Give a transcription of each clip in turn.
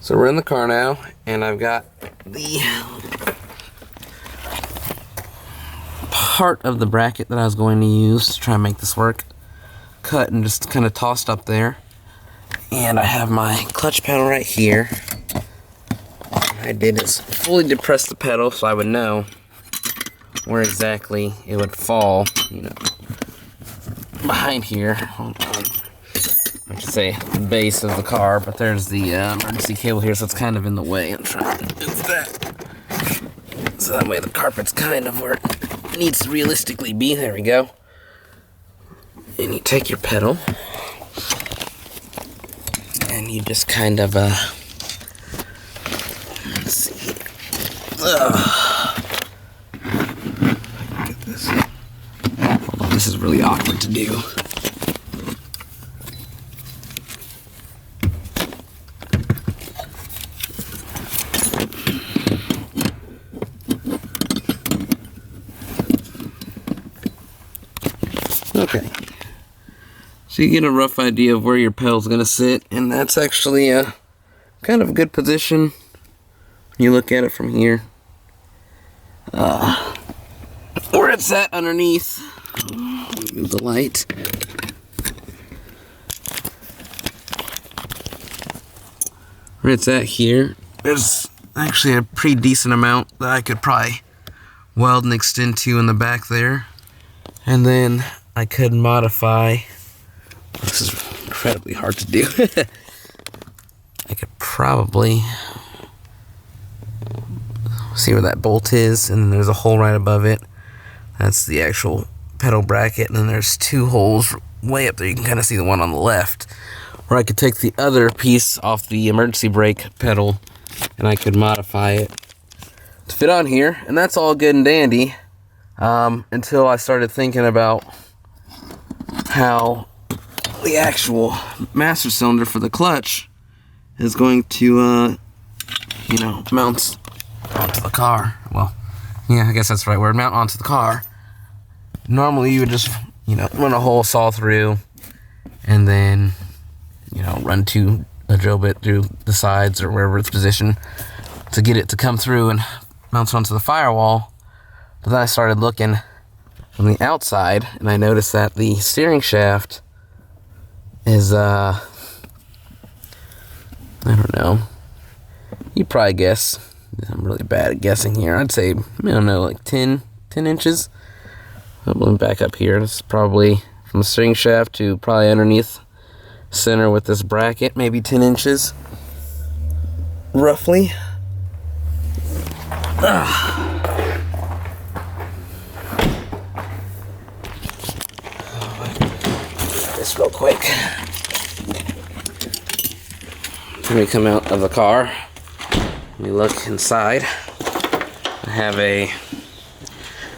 So we're in the car now, and I've got the part of the bracket that I was going to use to try and make this work cut and just kind of tossed up there. And I have my clutch pedal right here. What I did is fully depress the pedal so I would know where exactly it would fall, you know, behind here. Hold on. I should say the base of the car, but there's the emergency cable here, so it's kind of in the way. I'm trying to move that so that way the carpet's kind of where it needs to realistically be. There we go. And you take your pedal and you just kind of let's see. Get this. Hold on, this is really awkward to do. Okay, so you get a rough idea of where your pedal's gonna sit, and that's actually a kind of a good position. You look at it from here, where it's at underneath. Move the light. Where it's at here, there's actually a pretty decent amount that I could probably weld and extend to in the back there, and then I could modify. This is incredibly hard to do. I could probably see where that bolt is, and then there's a hole right above it. That's the actual pedal bracket, and then there's two holes way up there. You can kind of see the one on the left, where I could take the other piece off the emergency brake pedal, and I could modify it to fit on here, and that's all good and dandy, until I started thinking about how the actual master cylinder for the clutch is going to, you know, mount onto the car. Well, yeah, I guess that's the right word, mount onto the car. Normally you would just, you know, run a hole saw through and then, you know, run a drill bit through the sides or wherever it's positioned to get it to come through and mount onto the firewall. But then I started looking from the outside, and I noticed that the steering shaft is, I don't know, you probably guess, I'm really bad at guessing here, I'd say, I don't know, like 10 inches. I'm back up here, this is probably from the steering shaft to probably underneath center with this bracket, maybe 10 inches, roughly. This real quick. When we come out of the car, we look inside. I have a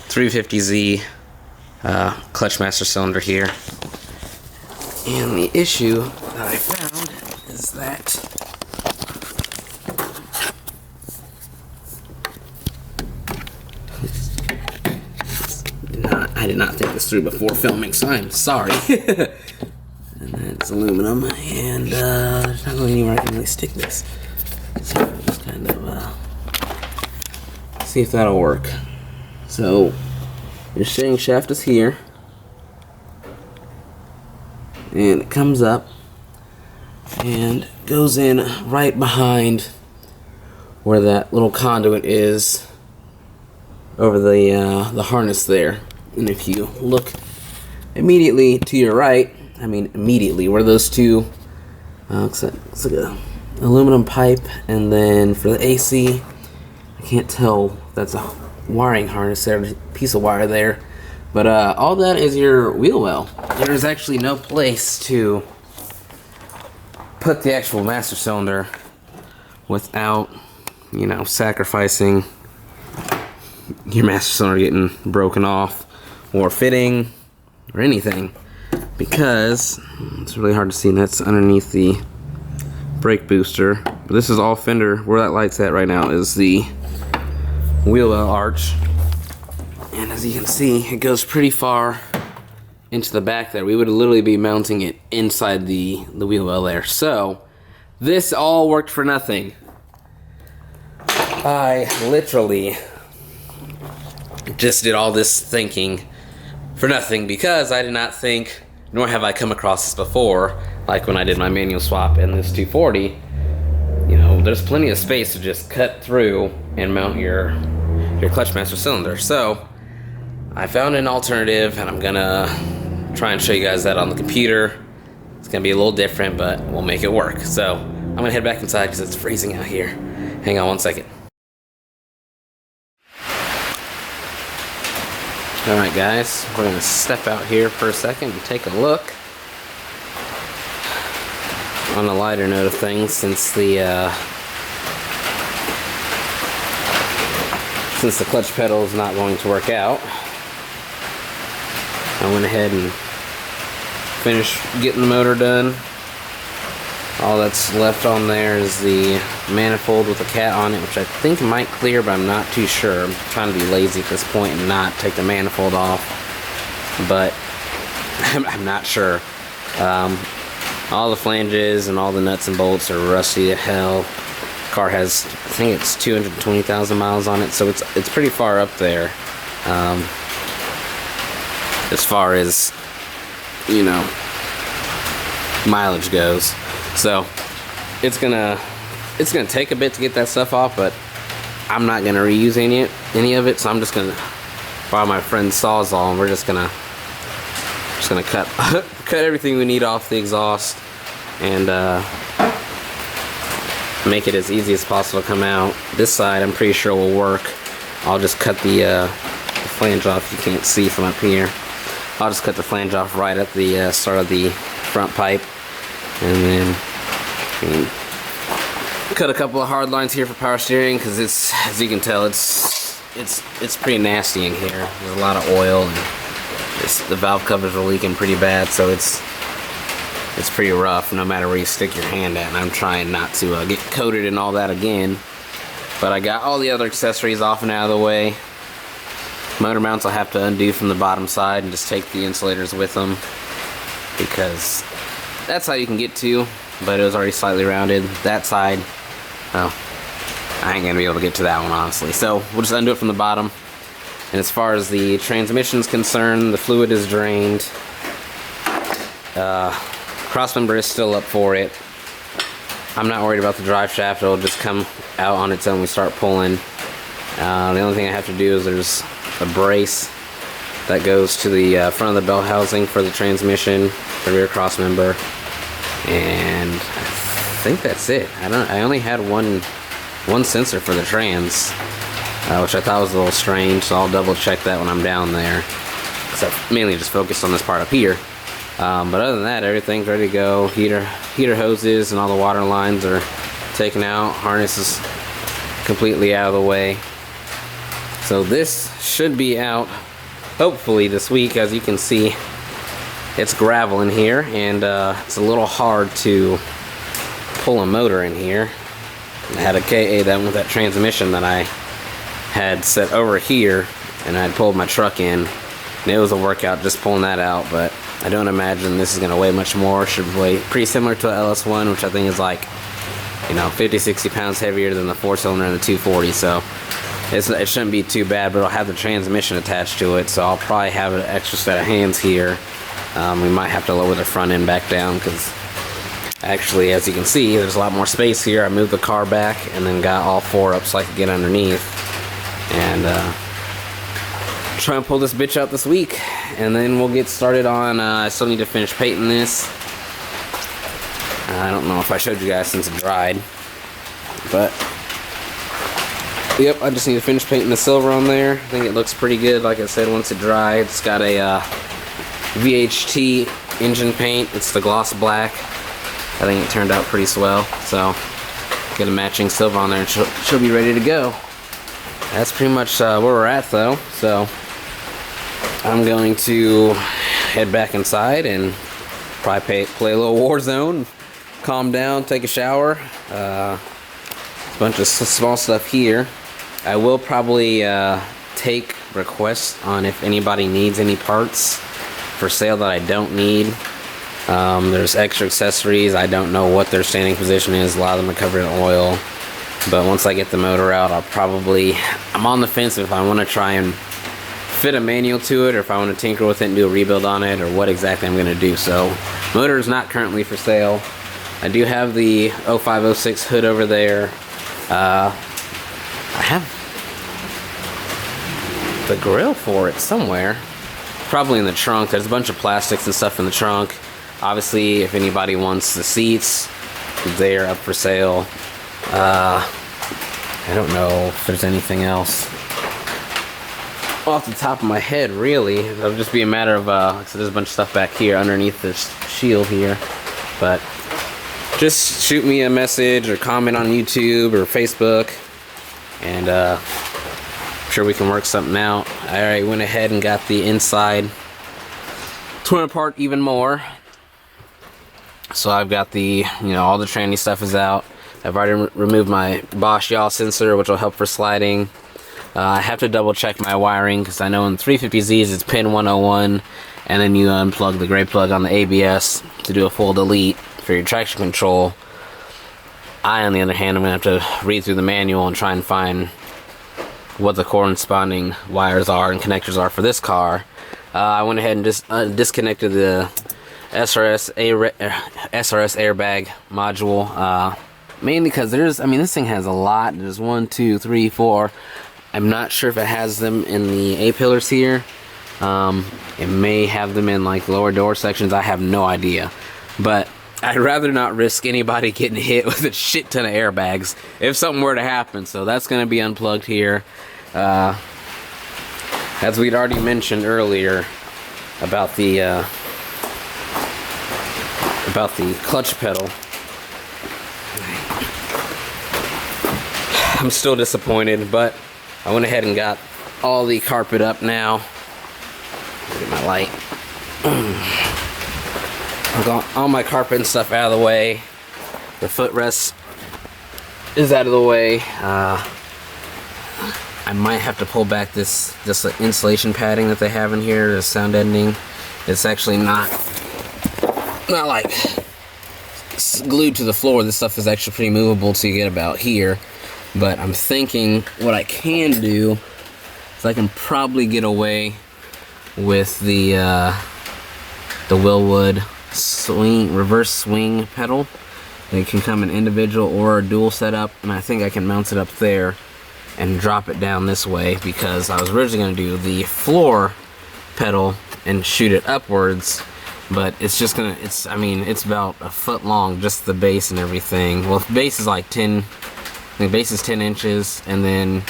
350Z clutch master cylinder here, and the issue that I found is that I did not think this through before filming, so I'm sorry. And that's aluminum, and there's not really anywhere I can really stick this. So I'll just kind of see if that'll work. So your steering shaft is here, and it comes up and goes in right behind where that little conduit is over the harness there. And if you look immediately to your right, I mean immediately where those two, looks like a aluminum pipe, and then for the AC, I can't tell if that's a wiring harness there, a piece of wire there, but all that is your wheel well. There's actually no place to put the actual master cylinder without, you know, sacrificing your master cylinder getting broken off or fitting or anything, because it's really hard to see, and that's underneath the brake booster. But this is all fender. Where that light's at right now is the wheel well arch, and as you can see, it goes pretty far into the back there. We would literally be mounting it inside the wheel well there. So This all worked for nothing. I literally just did all this thinking for nothing because I did not think, nor have I come across this before, like when I did my manual swap in this 240, you know, there's plenty of space to just cut through and mount your clutch master cylinder. So I found an alternative, and I'm gonna try and show you guys that on the computer. It's gonna be a little different, but we'll make it work. So I'm gonna head back inside because it's freezing out here. Hang on one second. Alright guys, we're gonna step out here for a second and take a look. On a lighter note of things, since the clutch pedal is not going to work out, I went ahead and finished getting the motor done. All that's left on there is the manifold with a cat on it, which I think might clear, but I'm not too sure. I'm trying to be lazy at this point and not take the manifold off, but I'm not sure. All the flanges and all the nuts and bolts are rusty as hell. Car has, I think it's 220,000 miles on it, so it's pretty far up there. As far as, you know, mileage goes. So it's gonna take a bit to get that stuff off, but I'm not gonna reuse any of it. So I'm just gonna borrow my friend's Sawzall, and we're just gonna cut cut everything we need off the exhaust and make it as easy as possible to come out. This side I'm pretty sure will work. I'll just cut the flange off. You can't see from up here. I'll just cut the flange off right at the start of the front pipe, and then cut a couple of hard lines here for power steering, because it's, as you can tell, it's pretty nasty in here. There's a lot of oil, and the valve covers are leaking pretty bad, so it's pretty rough no matter where you stick your hand at. And I'm trying not to get coated and all that again, but I got all the other accessories off and out of the way. Motor mounts I'll have to undo from the bottom side and just take the insulators with them, because that's how you can get to, but it was already slightly rounded. That side, oh, I ain't gonna be able to get to that one, honestly. So we'll just undo it from the bottom. And as far as the transmission's concerned, the fluid is drained. Cross member is still up for it. I'm not worried about the drive shaft. It'll just come out on its own when we start pulling. The only thing I have to do is there's a brace that goes to the front of the bell housing for the transmission, the rear cross member, and I think that's it. I only had one sensor for the trans, which I thought was a little strange, so I'll double check that when I'm down there, because I mainly just focused on this part up here. But other than that, everything's ready to go. Heater hoses and all the water lines are taken out. Harness is completely out of the way. So this should be out hopefully this week. As you can see, it's gravel in here, and it's a little hard to pull a motor in here. I had a KA that with that transmission that I had set over here, and I had pulled my truck in, and it was a workout just pulling that out. But I don't imagine this is going to weigh much more. It should weigh pretty similar to an LS1, which I think is like, you know, 50-60 pounds heavier than the 4-cylinder and the 240. So it shouldn't be too bad, but it'll have the transmission attached to it, so I'll probably have an extra set of hands here. We might have to lower the front end back down, because actually, as you can see, there's a lot more space here. I moved the car back and then got all four up so I could get underneath and try and pull this bitch out this week, and then we'll get started on I still need to finish painting this. I don't know if I showed you guys since it dried, but yep, I just need to finish painting the silver on there. I think it looks pretty good. Like I said, once it dries, it's got a VHT engine paint. It's the gloss black. I think it turned out pretty swell. So get a matching silver on there, and she'll be ready to go. That's pretty much where we're at, though. So I'm going to head back inside and probably play a little Warzone, calm down, take a shower. A bunch of small stuff here. I will probably take requests on if anybody needs any parts for sale that I don't need. There's extra accessories. I don't know what their standing position is. A lot of them are covered in oil. But once I get the motor out, I'm on the fence if I want to try and fit a manual to it, or if I want to tinker with it and do a rebuild on it, or what exactly I'm going to do. So, motor is not currently for sale. I do have the 0506 hood over there. I have the grill for it somewhere. Probably in the trunk. There's a bunch of plastics and stuff in the trunk. Obviously, if anybody wants the seats, they're up for sale. I don't know if there's anything else off the top of my head, really. It'll just be a matter of, so there's a bunch of stuff back here underneath this shield here. But just shoot me a message or comment on YouTube or Facebook, and I'm sure we can work something out. I already went ahead and got the inside torn apart even more. So I've got the, all the tranny stuff is out. I've already removed my Bosch yaw sensor, which will help for sliding. I have to double check my wiring, because I know in 350Zs it's pin 101, and then you unplug the gray plug on the ABS to do a full delete for your traction control. On the other hand, I'm going to have to read through the manual and try and find what the corresponding wires are and connectors are for this car. I went ahead and just disconnected the SRS airbag module, mainly because this thing has a lot. There's 1, 2, 3, 4. I'm not sure if it has them in the A-pillars here. It may have them in like lower door sections. I have no idea. But I'd rather not risk anybody getting hit with a shit ton of airbags if something were to happen. So that's going to be unplugged here. As we'd already mentioned earlier about the clutch pedal, I'm still disappointed, but I went ahead and got all the carpet up now. Get my light. I've got all my carpet and stuff out of the way. The footrest is out of the way. I might have to pull back this insulation padding that they have in here, the sound deadening. It's actually not like glued to the floor. This stuff is actually pretty movable to get about here. But I'm thinking what I can do is I can probably get away with the Willwood reverse swing pedal. It can come in individual or a dual setup, and I think I can mount it up there and drop it down this way, because I was originally going to do the floor pedal and shoot it upwards, but it's just gonna, it's about a foot long, just the base and everything. Well, the base is like 10, the base is 10 inches, and then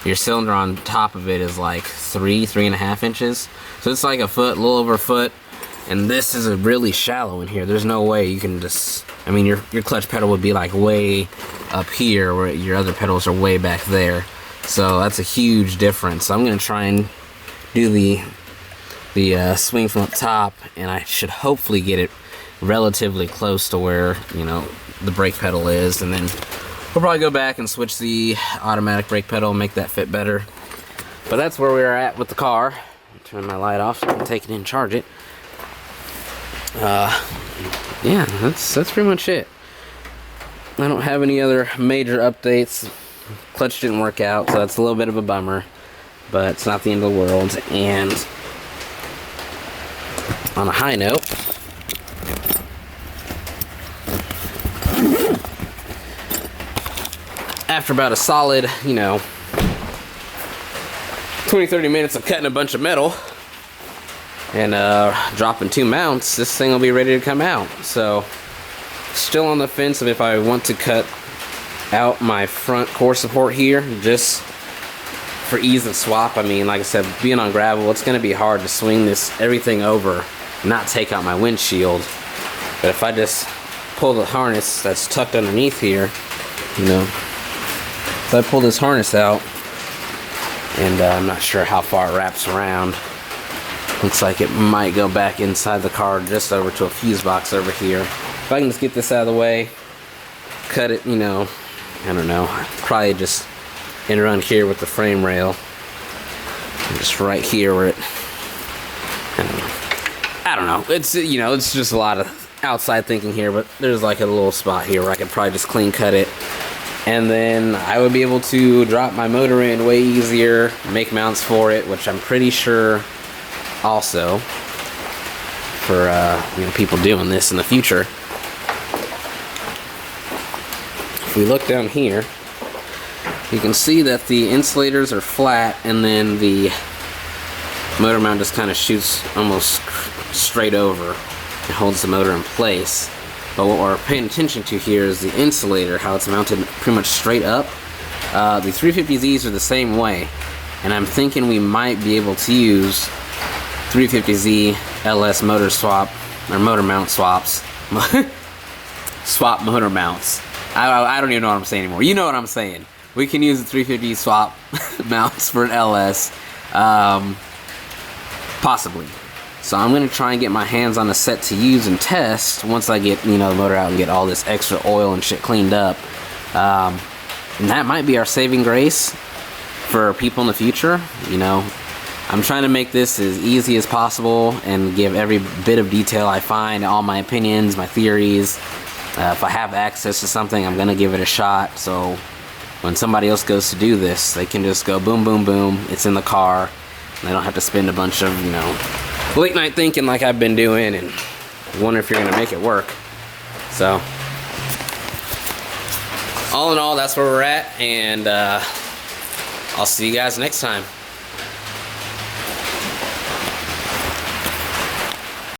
your cylinder on top of it is like 3.5 inches. So it's like a foot, a little over a foot, and this is really shallow in here. There's no way you can just, your clutch pedal would be like way up here, where your other pedals are way back there. So that's a huge difference. So I'm gonna try and do the swing from up top, and I should hopefully get it relatively close to where the brake pedal is, and then we'll probably go back and switch the automatic brake pedal and make that fit better. But that's where we're at with the car. Turn my light off so I can take it in and charge it. Yeah, that's pretty much it. I don't have any other major updates. Clutch didn't work out, so that's a little bit of a bummer, but it's not the end of the world. And on a high note, after about a solid, 20-30 minutes of cutting a bunch of metal and dropping 2 mounts, this thing will be ready to come out. So still on the fence of if I want to cut out my front core support here just for ease of swap. Like I said, being on gravel, it's going to be hard to swing everything over, not take out my windshield. But if I just pull the harness that's tucked underneath here, if I pull this harness out, and I'm not sure how far it wraps around. Looks like it might go back inside the car just over to a fuse box over here. If I can just get this out of the way, cut it, I don't know, probably just in around here with the frame rail. And just right here where it, I don't know. I don't know. It's, you know, it's just a lot of outside thinking here, but there's like a little spot here where I could probably just clean cut it. And then I would be able to drop my motor in way easier, make mounts for it, which I'm pretty sure also for you know, people doing this in the future. If we look down here, you can see that the insulators are flat and then the motor mount just kind of shoots almost straight over and holds the motor in place. But what we're paying attention to here is the insulator, how it's mounted pretty much straight up. The 350Zs are the same way, and I'm thinking we might be able to use 350Z LS motor swap, or motor mount swaps. Swap motor mounts. I don't even know what I'm saying anymore. You know what I'm saying. We can use the 350 swap mounts for an LS. Possibly. So I'm going to try and get my hands on a set to use and test once I get, you know, the motor out and get all this extra oil and shit cleaned up. And that might be our saving grace for people in the future. You know, I'm trying to make this as easy as possible and give every bit of detail I find, all my opinions, my theories. If I have access to something, I'm going to give it a shot. So when somebody else goes to do this, they can just go boom, boom, boom. It's in the car. And they don't have to spend a bunch of, you know, late night thinking like I've been doing and wonder if you're gonna make it work. So all in all, that's where we're at, and I'll see you guys next time.